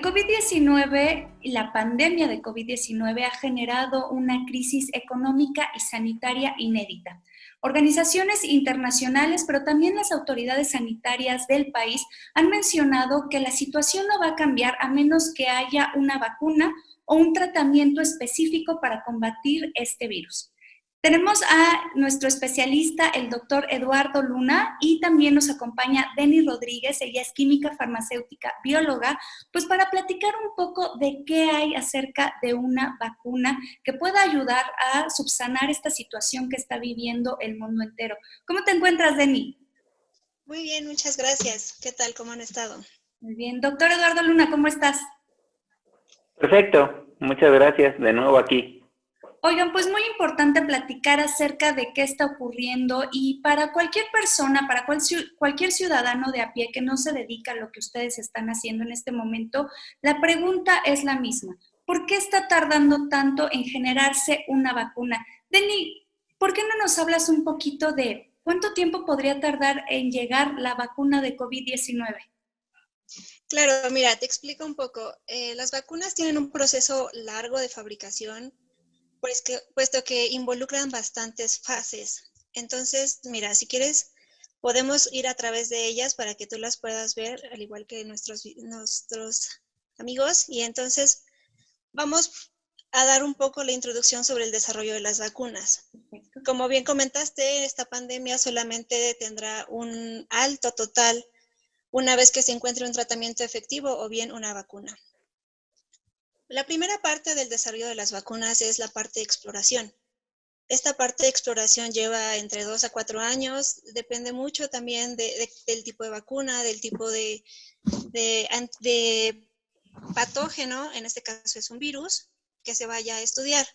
El COVID-19 y la pandemia de COVID-19 ha generado una crisis económica y sanitaria inédita. Organizaciones internacionales, pero también las autoridades sanitarias del país han mencionado que la situación no va a cambiar a menos que haya una vacuna o un tratamiento específico para combatir este virus. Tenemos a nuestro especialista, el doctor Eduardo Luna, y también nos acompaña Denny Rodríguez, ella es química farmacéutica, bióloga, pues para platicar un poco de qué hay acerca de una vacuna que pueda ayudar a subsanar esta situación que está viviendo el mundo entero. ¿Cómo te encuentras, Denny? Muy bien, muchas gracias. ¿Qué tal? ¿Cómo han estado? Muy bien. Doctor Eduardo Luna, ¿cómo estás? Perfecto, muchas gracias, de nuevo aquí. Oigan, pues muy importante platicar acerca de qué está ocurriendo y para cualquier persona, para cualquier ciudadano de a pie que no se dedica a lo que ustedes están haciendo en este momento, la pregunta es la misma. ¿Por qué está tardando tanto en generarse una vacuna? Denny, ¿por qué no nos hablas un poquito de cuánto tiempo podría tardar en llegar la vacuna de COVID-19? Claro, mira, te explico un poco. Las vacunas tienen un proceso largo de fabricación, puesto que involucran bastantes fases. Entonces, mira, si quieres, podemos ir a través de ellas para que tú las puedas ver, al igual que nuestros amigos. Y entonces, vamos a dar un poco la introducción sobre el desarrollo de las vacunas. Perfecto. Como bien comentaste, esta pandemia solamente tendrá un alto total una vez que se encuentre un tratamiento efectivo o bien una vacuna. La primera parte del desarrollo de las vacunas es la parte de exploración. Esta parte de exploración lleva entre 2 a 4 años, depende mucho también del tipo de vacuna, del tipo de patógeno, en este caso es un virus, que se vaya a estudiar.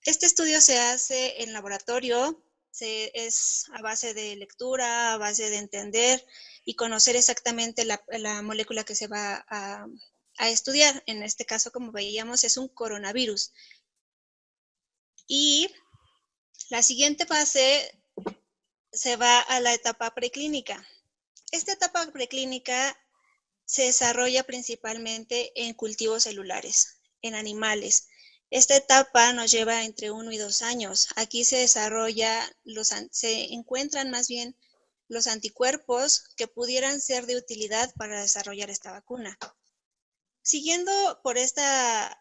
Este estudio se hace en laboratorio, es a base de lectura, a base de entender y conocer exactamente la molécula que se va a estudiar. En este caso, como veíamos, es un coronavirus. Y la siguiente fase se va a la etapa preclínica. Esta etapa preclínica se desarrolla principalmente en cultivos celulares, en animales. Esta etapa nos lleva entre 1 y 2 años. Aquí se encuentran más bien los anticuerpos que pudieran ser de utilidad para desarrollar esta vacuna. Siguiendo por esta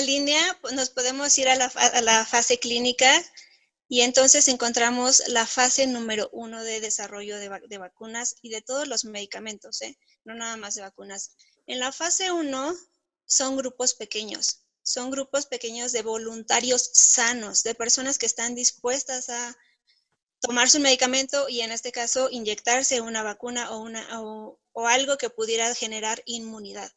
línea, nos podemos ir a la fase clínica y entonces encontramos la fase número 1 de desarrollo de vacunas y de todos los medicamentos, no nada más de vacunas. En la fase 1 son grupos pequeños de voluntarios sanos, de personas que están dispuestas a tomar su medicamento y en este caso inyectarse una vacuna o algo que pudiera generar inmunidad.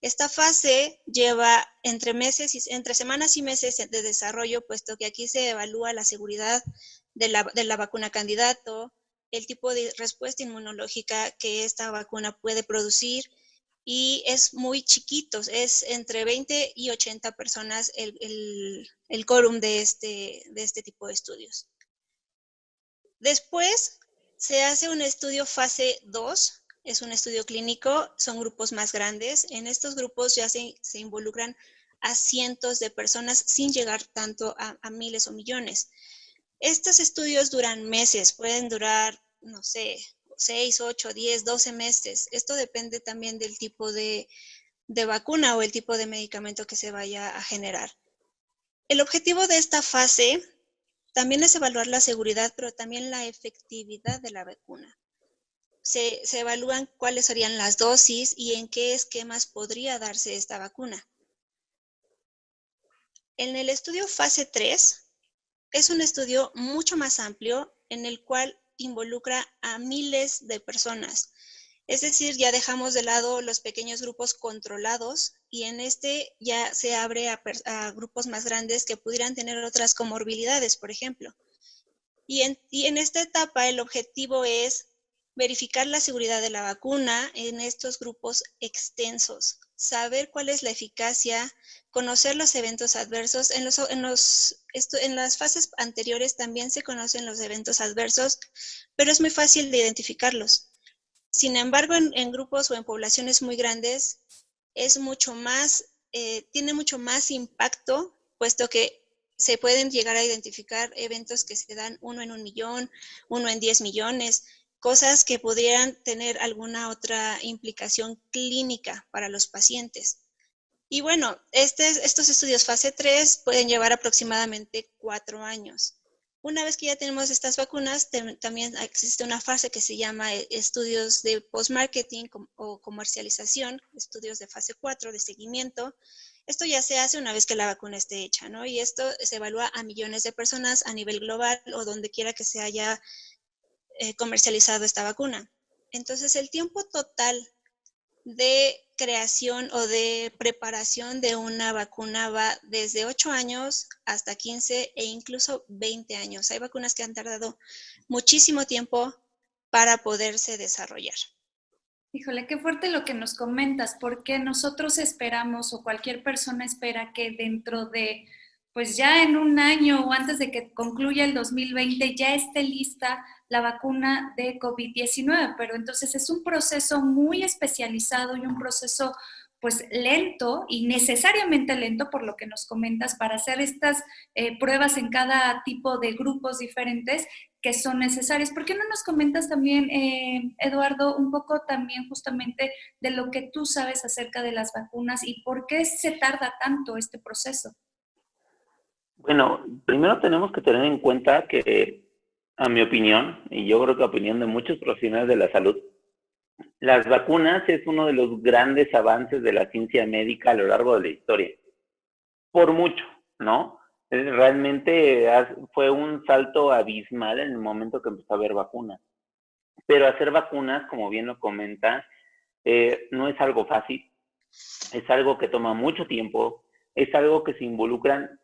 Esta fase lleva entre semanas y meses de desarrollo, puesto que aquí se evalúa la seguridad de la vacuna candidato, el tipo de respuesta inmunológica que esta vacuna puede producir y es muy chiquito, es entre 20 y 80 personas el quórum de este tipo de estudios. Después se hace un estudio fase 2, es un estudio clínico, son grupos más grandes. En estos grupos ya se involucran a cientos de personas sin llegar tanto a miles o millones. Estos estudios duran meses, pueden durar, no sé, 6, 8, 10, 12 meses. Esto depende también del tipo de vacuna o el tipo de medicamento que se vaya a generar. El objetivo de esta fase también es evaluar la seguridad, pero también la efectividad de la vacuna. Se evalúan cuáles serían las dosis y en qué esquemas podría darse esta vacuna. En el estudio fase 3 es un estudio mucho más amplio en el cual involucra a miles de personas. Es decir, ya dejamos de lado los pequeños grupos controlados y en este ya se abre a grupos más grandes que pudieran tener otras comorbilidades, por ejemplo. Y en esta etapa el objetivo es verificar la seguridad de la vacuna en estos grupos extensos, saber cuál es la eficacia, conocer los eventos adversos. En las fases anteriores también se conocen los eventos adversos, pero es muy fácil de identificarlos. Sin embargo, en grupos o en poblaciones muy grandes es mucho más, tiene mucho más impacto, puesto que se pueden llegar a identificar eventos que se dan 1 en 1.000.000, 1 en 10 millones, cosas que podrían tener alguna otra implicación clínica para los pacientes. Y bueno, estos estudios fase 3 pueden llevar aproximadamente 4 años. Una vez que ya tenemos estas vacunas, también existe una fase que se llama estudios de post-marketing o comercialización, estudios de fase 4 de seguimiento. Esto ya se hace una vez que la vacuna esté hecha, ¿no? Y esto se evalúa a millones de personas a nivel global o donde quiera que se haya comercializado esta vacuna. Entonces, el tiempo total de creación o de preparación de una vacuna va desde 8 años hasta 15 e incluso 20 años. Hay vacunas que han tardado muchísimo tiempo para poderse desarrollar. Híjole, qué fuerte lo que nos comentas, porque nosotros esperamos o cualquier persona espera que dentro de, pues ya en un año o antes de que concluya el 2020 ya esté lista la vacuna de COVID-19, pero entonces es un proceso muy especializado y un proceso pues lento y necesariamente lento por lo que nos comentas para hacer estas pruebas en cada tipo de grupos diferentes que son necesarias. ¿Por qué no nos comentas también, Eduardo, un poco también justamente de lo que tú sabes acerca de las vacunas y por qué se tarda tanto este proceso? Bueno, primero tenemos que tener en cuenta que, a mi opinión, y yo creo que a opinión de muchos profesionales de la salud, las vacunas es uno de los grandes avances de la ciencia médica a lo largo de la historia. Por mucho, ¿no? Realmente fue un salto abismal en el momento que empezó a haber vacunas. Pero hacer vacunas, como bien lo comenta, no es algo fácil, es algo que toma mucho tiempo, es algo que se involucran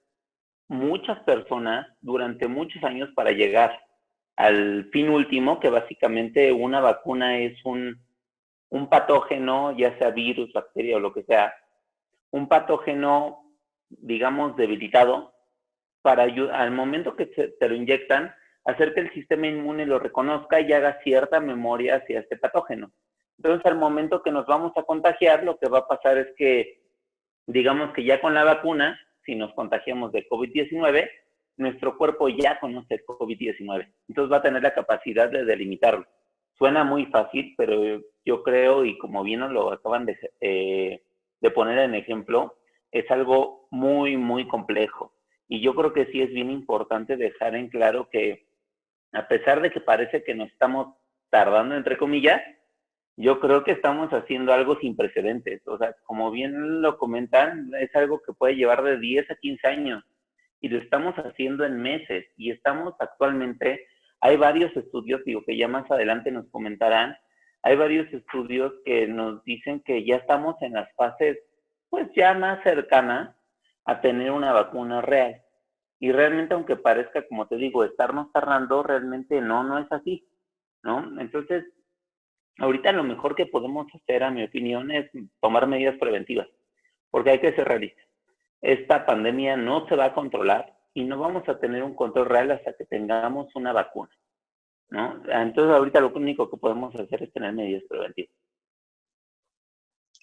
muchas personas durante muchos años para llegar al fin último, que básicamente una vacuna es un patógeno, ya sea virus, bacteria o lo que sea, un patógeno, digamos, debilitado, para al momento que te lo inyectan, hacer que el sistema inmune lo reconozca y haga cierta memoria hacia este patógeno. Entonces, al momento que nos vamos a contagiar, lo que va a pasar es que, digamos que ya con la vacuna, si nos contagiamos de COVID-19, nuestro cuerpo ya conoce el COVID-19. Entonces va a tener la capacidad de delimitarlo. Suena muy fácil, pero yo creo, y como bien nos lo acaban de poner en ejemplo, es algo muy, muy complejo. Y yo creo que sí es bien importante dejar en claro que, a pesar de que parece que nos estamos tardando, entre comillas, yo creo que estamos haciendo algo sin precedentes. O sea, como bien lo comentan, es algo que puede llevar de 10 a 15 años y lo estamos haciendo en meses. Y estamos actualmente, hay varios estudios, digo que ya más adelante nos comentarán, hay varios estudios que nos dicen que ya estamos en las fases, pues ya más cercanas a tener una vacuna real. Y realmente, aunque parezca, como te digo, estarnos tardando, realmente no es así, ¿no? Entonces, ahorita lo mejor que podemos hacer, a mi opinión, es tomar medidas preventivas, porque hay que ser realistas. Esta pandemia no se va a controlar y no vamos a tener un control real hasta que tengamos una vacuna, ¿no? Entonces, ahorita lo único que podemos hacer es tener medidas preventivas.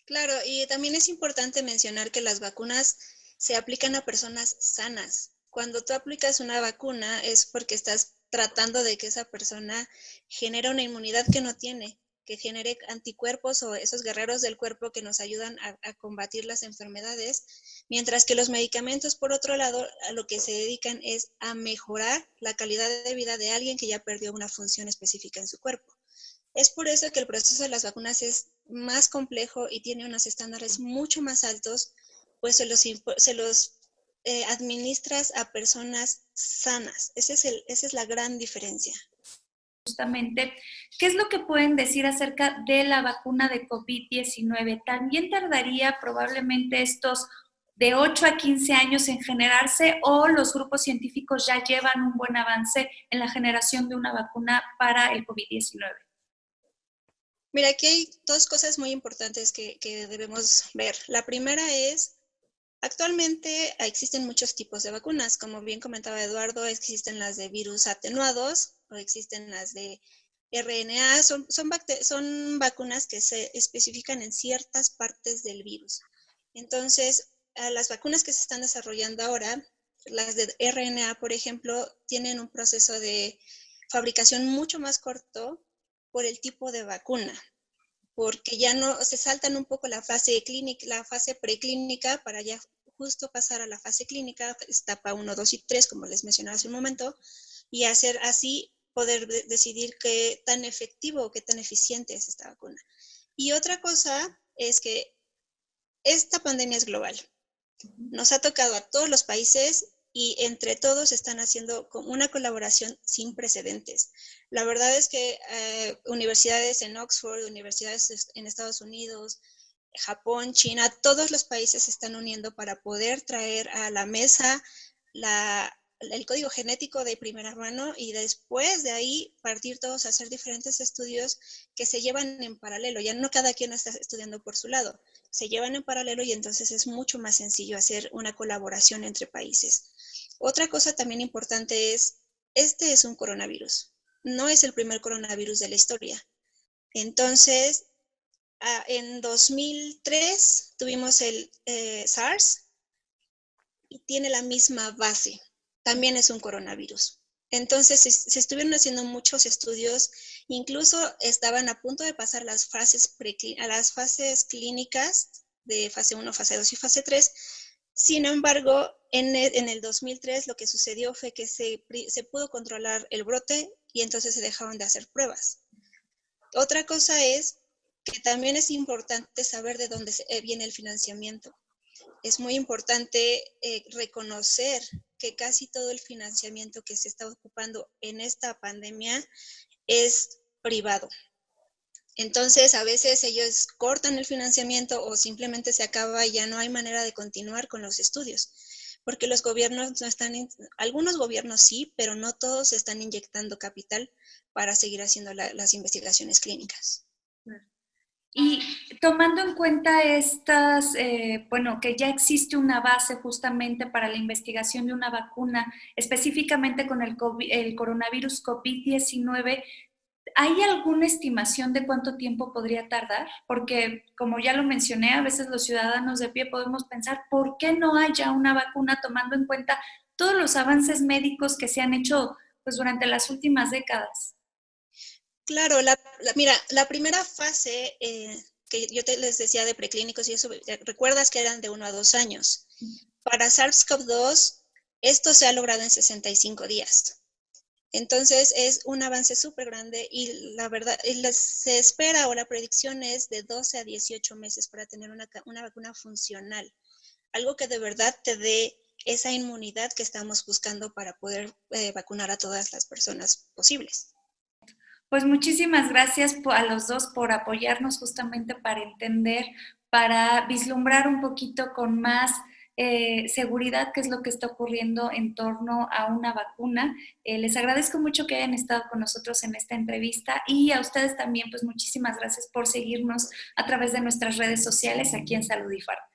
Claro, y también es importante mencionar que las vacunas se aplican a personas sanas. Cuando tú aplicas una vacuna es porque estás tratando de que esa persona genere una inmunidad que no tiene, que genere anticuerpos o esos guerreros del cuerpo que nos ayudan a combatir las enfermedades, mientras que los medicamentos, por otro lado, a lo que se dedican es a mejorar la calidad de vida de alguien que ya perdió una función específica en su cuerpo. Es por eso que el proceso de las vacunas es más complejo y tiene unos estándares mucho más altos, pues se los administras a personas sanas. Esa es la gran diferencia. Justamente, ¿qué es lo que pueden decir acerca de la vacuna de COVID-19? ¿También tardaría probablemente estos de 8 a 15 años en generarse o los grupos científicos ya llevan un buen avance en la generación de una vacuna para el COVID-19? Mira, aquí hay dos cosas muy importantes que debemos ver. La primera es, actualmente existen muchos tipos de vacunas. Como bien comentaba Eduardo, existen las de virus atenuados o existen las de RNA, son vacunas que se especifican en ciertas partes del virus. Entonces, las vacunas que se están desarrollando ahora, las de RNA, por ejemplo, tienen un proceso de fabricación mucho más corto por el tipo de vacuna, porque ya no se saltan un poco la fase clínica, la fase preclínica para ya justo pasar a la fase clínica, etapa 1, 2 y 3, como les mencionaba hace un momento, y hacer así poder decidir qué tan efectivo o qué tan eficiente es esta vacuna. Y otra cosa es que esta pandemia es global. Nos ha tocado a todos los países y entre todos están haciendo una colaboración sin precedentes. La verdad es que universidades en Oxford, universidades en Estados Unidos, Japón, China, todos los países se están uniendo para poder traer a la mesa el código genético de primera mano y después de ahí partir todos a hacer diferentes estudios que se llevan en paralelo. Ya no cada quien está estudiando por su lado, se llevan en paralelo y entonces es mucho más sencillo hacer una colaboración entre países. Otra cosa también importante es, este es un coronavirus, no es el primer coronavirus de la historia. Entonces, en 2003 tuvimos el SARS y tiene la misma base, también es un coronavirus. Entonces se estuvieron haciendo muchos estudios, incluso estaban a punto de pasar a las fases clínicas de fase 1, fase 2 y fase 3. Sin embargo, en el 2003 lo que sucedió fue que se pudo controlar el brote y entonces se dejaron de hacer pruebas. Otra cosa es que también es importante saber de dónde viene el financiamiento. Es muy importante reconocer que casi todo el financiamiento que se está ocupando en esta pandemia es privado. Entonces, a veces ellos cortan el financiamiento o simplemente se acaba y ya no hay manera de continuar con los estudios, porque los gobiernos no están, algunos gobiernos sí, pero no todos están inyectando capital para seguir haciendo las investigaciones clínicas. Y tomando en cuenta estas, que ya existe una base justamente para la investigación de una vacuna, específicamente con el coronavirus COVID-19, ¿hay alguna estimación de cuánto tiempo podría tardar? Porque, como ya lo mencioné, a veces los ciudadanos de pie podemos pensar, ¿por qué no haya una vacuna tomando en cuenta todos los avances médicos que se han hecho pues, durante las últimas décadas? Claro, mira, la primera fase que yo les decía de preclínicos y eso, recuerdas que eran de 1 a 2 años. Para SARS-CoV-2, esto se ha logrado en 65 días. Entonces, es un avance súper grande y la verdad, se espera o la predicción es de 12 a 18 meses para tener una vacuna funcional. Algo que de verdad te dé esa inmunidad que estamos buscando para poder vacunar a todas las personas posibles. Pues muchísimas gracias a los dos por apoyarnos justamente para entender, para vislumbrar un poquito con más seguridad qué es lo que está ocurriendo en torno a una vacuna. Les agradezco mucho que hayan estado con nosotros en esta entrevista y a ustedes también, pues muchísimas gracias por seguirnos a través de nuestras redes sociales aquí en Salud y Farma.